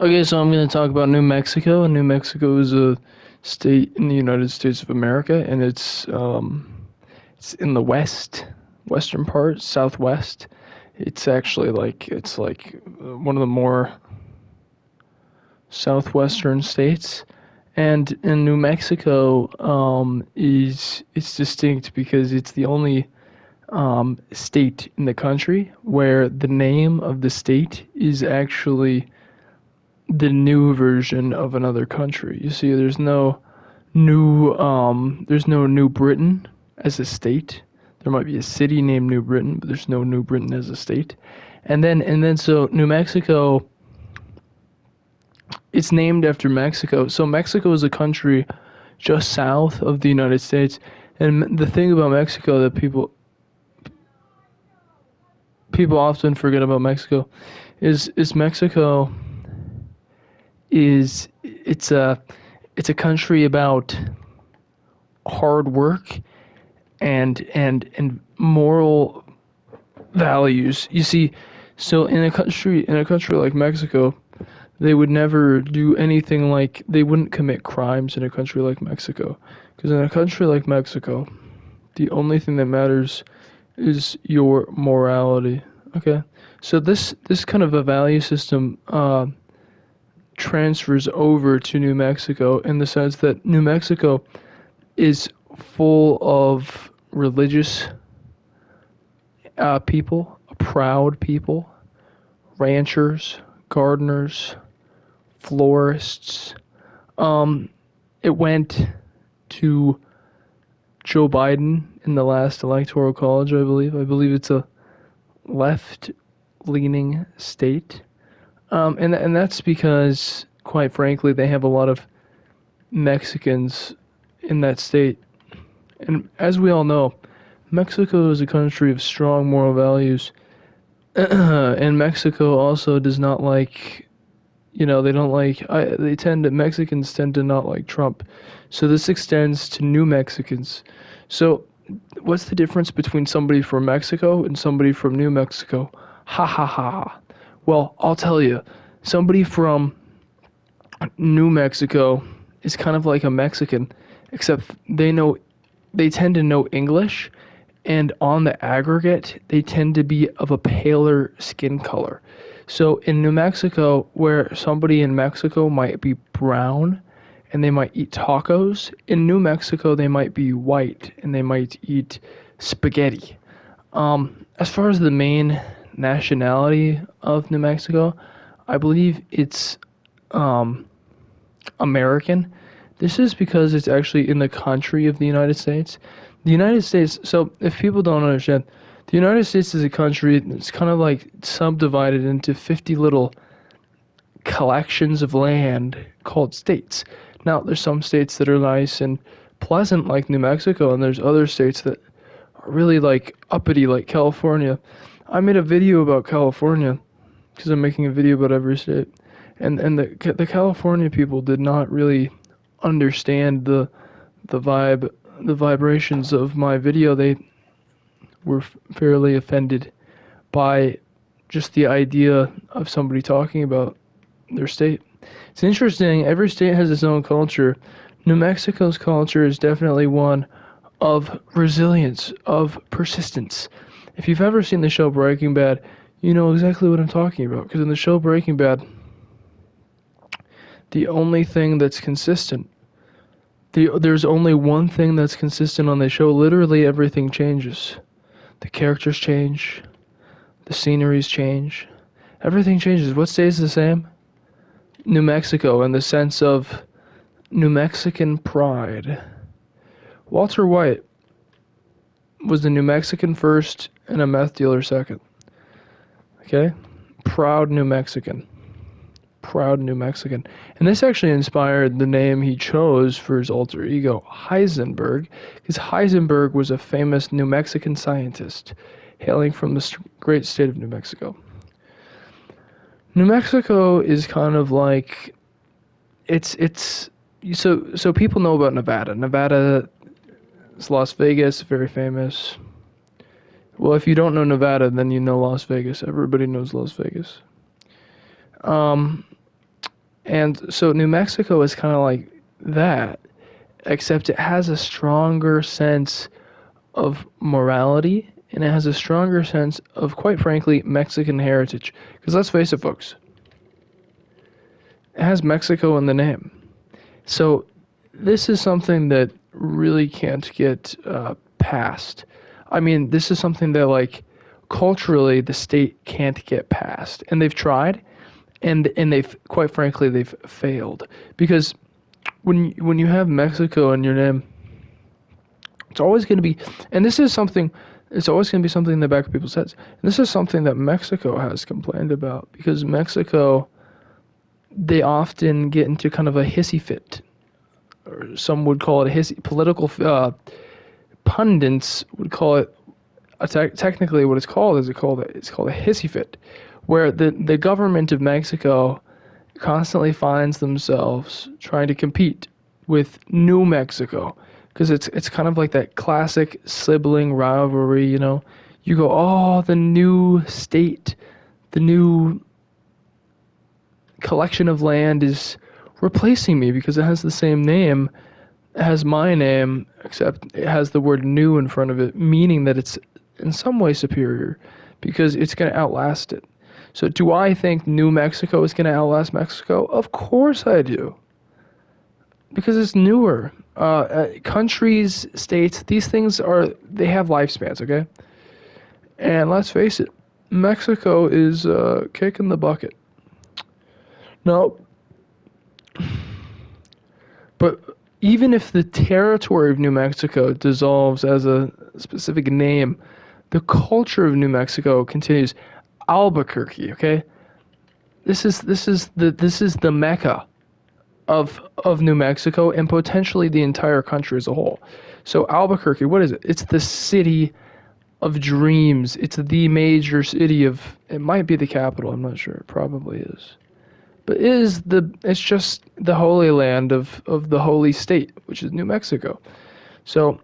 Okay, so I'm going to talk about New Mexico. And New Mexico is a state in the United States of America, and it's in the western part, southwest. It's actually one of the more southwestern states. And in New Mexico, is it's distinct because it's the only state in the country where the name of the state is actually the new version of another country. You see, there's no New Britain as a state. There might be a city named New Britain, but there's no New Britain as a state. And then so New Mexico, it's named after Mexico. So Mexico is a country just south of the United States. And the thing about Mexico that people often forget about Mexico is Mexico is it's a country about hard work and moral values. You see, so in a country like Mexico, they would never do anything like they wouldn't commit crimes in a country like Mexico. Because in a country like Mexico, the only thing that matters is your morality. Okay, so this kind of a value system transfers over to New Mexico in the sense that New Mexico is full of religious people, proud people, ranchers, gardeners, florists. Um, it went to Joe Biden in the last electoral college, I believe. I believe it's a left-leaning state, and that's because, quite frankly, they have a lot of Mexicans in that state. And as we all know, Mexico is a country of strong moral values, and Mexico also does not like, they don't like, Mexicans tend to not like Trump. So this extends to new Mexicans. So what's the difference between somebody from Mexico and somebody from New Mexico? Ha ha ha ha. Well, I'll tell you, somebody from New Mexico is kind of like a Mexican, except they tend to know English, and on the aggregate, they tend to be of a paler skin color. So in New Mexico, where somebody in Mexico might be brown and they might eat tacos, in New Mexico they might be white and they might eat spaghetti. As far as the main nationality of New Mexico, I believe it's um, American. This is because it's actually in the country of the United States. The United States, so if people don't understand, the United States is a country that's kind of like subdivided into 50 little collections of land called states. Now, there's some states that are nice and pleasant, like New Mexico, and there's other states that are really like uppity, like California. I made a video about California because I'm making a video about every state, and the California people did not really understand the vibe, the vibrations of my video. They were fairly offended by just the idea of somebody talking about their state. It's interesting. Every state has its own culture. New Mexico's culture is definitely one of resilience, of persistence. If you've ever seen the show Breaking Bad, you know exactly what I'm talking about. Because in the show Breaking Bad, the only thing that's consistent, there's only one thing that's consistent on the show. Literally everything changes. The characters change, the sceneries change, everything changes. What stays the same? New Mexico, in the sense of New Mexican pride. Walter White was a New Mexican first and a meth dealer second. Okay? Proud New Mexican. Proud New Mexican. And this actually inspired the name he chose for his alter ego, Heisenberg, because Heisenberg was a famous New Mexican scientist hailing from the great state of New Mexico. New Mexico is kind of like it's so people know about Nevada. Nevada is Las Vegas, very famous. Well, if you don't know Nevada, then you know Las Vegas. Everybody knows Las Vegas. Um, And so New Mexico is kind of like that, except it has a stronger sense of morality and it has a stronger sense of, quite frankly, Mexican heritage. Because let's face it, folks, it has Mexico in the name. So this is something that really can't get past. I mean, this is something that, like, culturally, the state can't get past. And they've tried, and they've, quite frankly, they've failed. Because when you have Mexico in your name, it's always going to be, and this is something, it's always going to be something in the back of people's heads. And this is something that Mexico has complained about because Mexico, they often get into kind of a hissy fit, or some would call it a hissy. Political pundits would call it. Technically, what it's called is it's called a hissy fit, where the government of Mexico constantly finds themselves trying to compete with New Mexico because it's kind of like that classic sibling rivalry, you know. You go, "Oh, the new state, the new collection of land is replacing me because it has the same name, it has my name, except it has the word new in front of it, meaning that it's in some way superior because it's going to outlast it." So, do I think New Mexico is going to outlast Mexico? Of course I do. Because it's newer. Countries, states, these things they have lifespans, okay? And let's face it, Mexico is kicking the bucket. No, but even if the territory of New Mexico dissolves as a specific name, the culture of New Mexico continues. Albuquerque, okay? This is the mecca of New Mexico and potentially the entire country as a whole. So Albuquerque, what is it? It's the city of dreams. It's the major city of, it might be the capital, I'm not sure. It probably is. But it's just the holy land of the holy state, which is New Mexico. So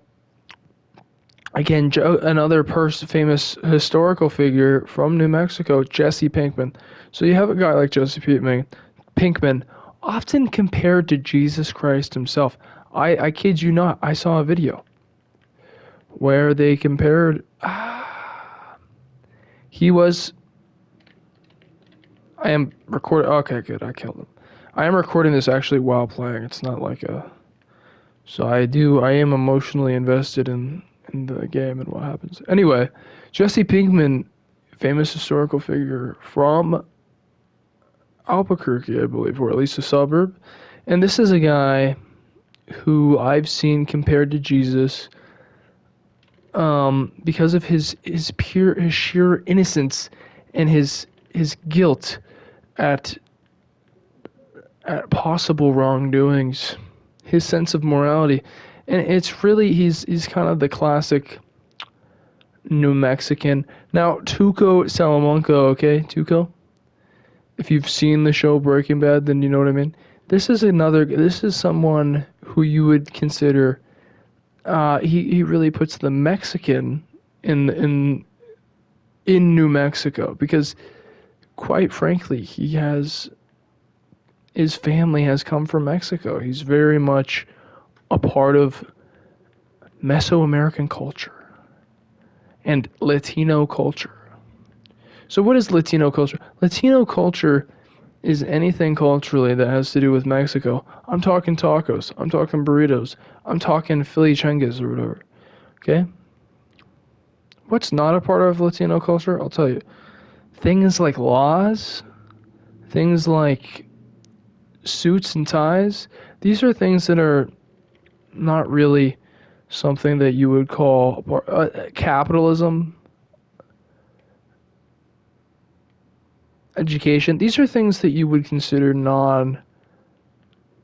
again, another famous historical figure from New Mexico, Jesse Pinkman. So you have a guy like Jesse Pinkman, often compared to Jesus Christ himself. I kid you not, I saw a video where they compared. He was. I am recording. Okay, good. I killed him. I am recording this actually while playing. It's not like a. So I am emotionally invested in the game and what happens. Anyway, Jesse Pinkman, famous historical figure from Albuquerque, I believe, or at least a suburb. And this is a guy who I've seen compared to Jesus because of his sheer innocence and his guilt at at possible wrongdoings, his sense of morality. And it's really he's kind of the classic New Mexican. Now Tuco Salamanca, okay, Tuco. If you've seen the show Breaking Bad, then you know what I mean. This is someone who you would consider. He really puts the Mexican in in New Mexico because, quite frankly, his family has come from Mexico. He's very much a part of Mesoamerican culture and Latino culture. So, what is Latino culture? Latino culture is anything culturally that has to do with Mexico. I'm talking tacos. I'm talking burritos. I'm talking Philly chengas or whatever. Okay? What's not a part of Latino culture? I'll tell you. Things like laws, things like suits and ties. These are things that are not really something that you would call capitalism, education. These are things that you would consider non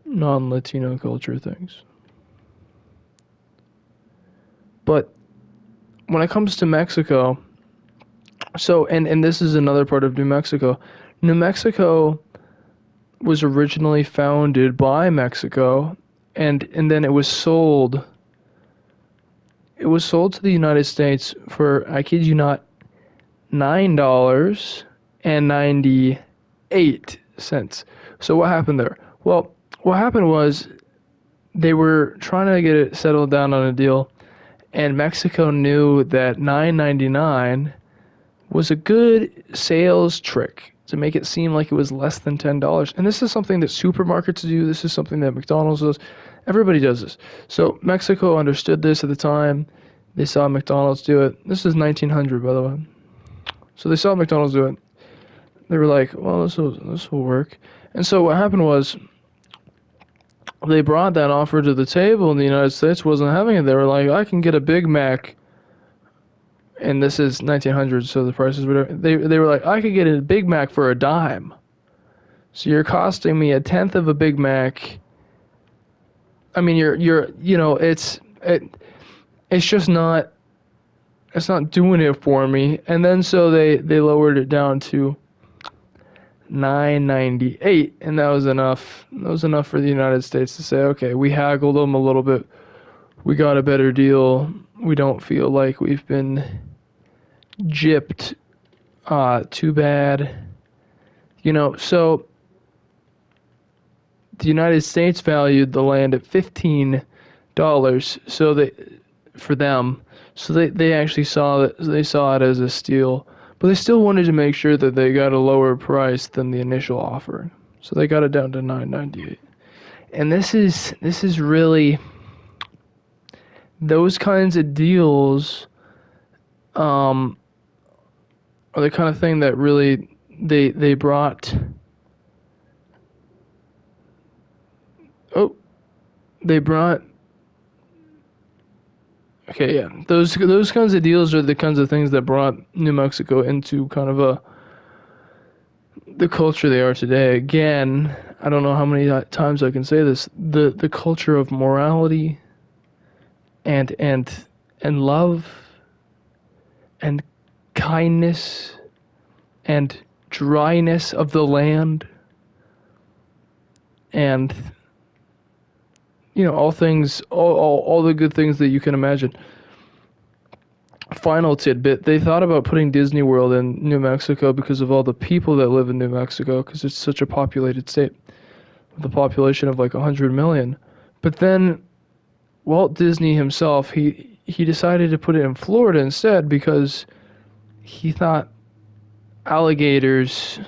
Latino culture things. But when it comes to Mexico, so and this is another part of New Mexico. New Mexico was originally founded by Mexico and then it was sold. It was sold to the United States for, I kid you not, $9.98. cents. So what happened there? Well, what happened was they were trying to get it settled down on a deal, and Mexico knew that 9.99 was a good sales trick to make it seem like it was less than $10. And this is something that supermarkets do. This is something that McDonald's does. Everybody does this. So Mexico understood this at the time. They saw McDonald's do it. This is 1900, by the way. So they saw McDonald's do it. They were like, well, this will work. And so what happened was they brought that offer to the table, and the United States wasn't having it. They were like, I can get a Big Mac, and this is 1900, so the prices were. They were like, I could get a Big Mac for a dime. So you're costing me a tenth of a Big Mac. I mean, it's just not. It's not doing it for me. And then so they lowered it down to 9.98, and that was enough. That was enough for the United States to say, okay, we haggled them a little bit. We got a better deal. We don't feel like we've been gypped too bad. So the United States valued the land at $15, so for them. So they actually saw it as a steal, but they still wanted to make sure that they got a lower price than the initial offer. So they got it down to 9.98. And this is really those kinds of deals are the kind of thing that really they brought. Oh, they brought. Okay, yeah. Those kinds of deals are the kinds of things that brought New Mexico into kind of the culture they are today. Again, I don't know how many times I can say this. The culture of morality and love and kindness and dryness of the land and all things, all the good things that you can imagine. Final tidbit, they thought about putting Disney World in New Mexico because of all the people that live in New Mexico, because it's such a populated state with a population of like 100 million. But then Walt Disney himself, he decided to put it in Florida instead because he thought alligators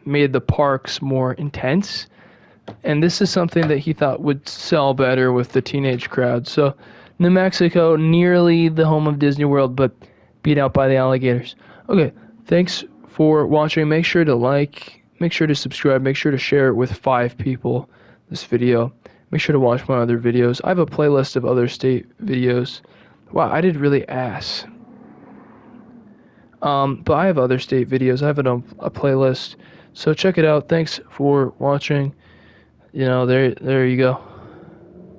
made the parks more intense, and this is something that he thought would sell better with the teenage crowd. So New Mexico, nearly the home of Disney World, but beat out by the alligators. Okay, thanks for watching. Make sure to like, make sure to subscribe, make sure to share it with 5 people, this video. Make sure to watch my other videos. I have a playlist of other state videos. Wow, I did really ass. But I have other state videos. I have it on a playlist. So check it out. Thanks for watching. There you go.